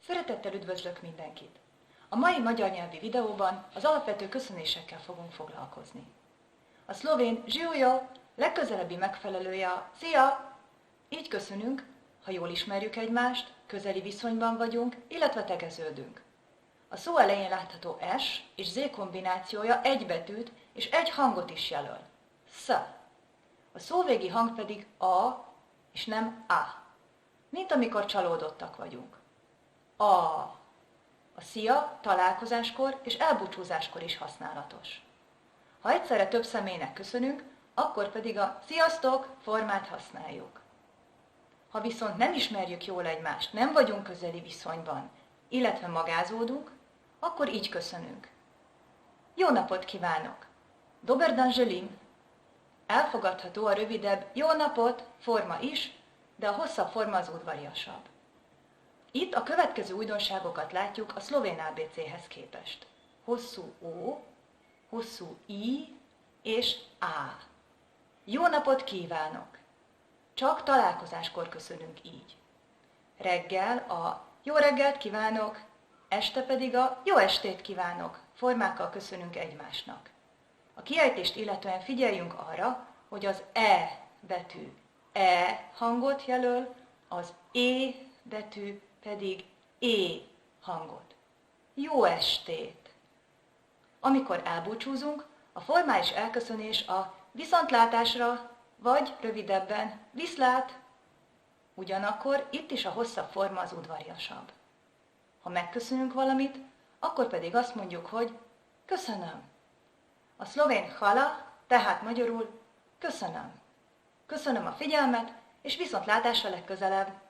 Szeretettel üdvözlök mindenkit! A mai magyar nyelvi videóban az alapvető köszönésekkel fogunk foglalkozni. A szlovén žiujo legközelebbi megfelelője a szia! Így köszönünk, ha jól ismerjük egymást, közeli viszonyban vagyunk, illetve tegeződünk. A szó elején látható S és Z kombinációja egy betűt és egy hangot is jelöl. Sz. A szóvégi hang pedig A és nem A. Mint amikor csalódottak vagyunk. A szia találkozáskor és elbúcsúzáskor is használatos. Ha egyszerre több személynek köszönünk, akkor pedig a sziasztok formát használjuk. Ha viszont nem ismerjük jól egymást, nem vagyunk közeli viszonyban, illetve magázódunk, akkor így köszönünk. Jó napot kívánok! Dober dan želim! Elfogadható a rövidebb jó napot forma is, de a hosszabb forma az udvariasabb. Itt a következő újdonságokat látjuk a szlovén ABC-hez képest. Hosszú O, hosszú I és A. Jó napot kívánok! Csak találkozáskor köszönünk így. Reggel a jó reggelt kívánok, este pedig a jó estét kívánok formákkal köszönünk egymásnak. A kiejtést illetően figyeljünk arra, hogy az E betű E hangot jelöl, az E betű pedig é hangot. Jó estét! Amikor elbúcsúzunk, a formális elköszönés a viszontlátásra, vagy rövidebben viszlát. Ugyanakkor itt is a hosszabb forma az udvariasabb. Ha megköszönünk valamit, akkor pedig azt mondjuk, hogy köszönöm. A szlovén hvala, tehát magyarul köszönöm. Köszönöm a figyelmet, és viszontlátásra legközelebb.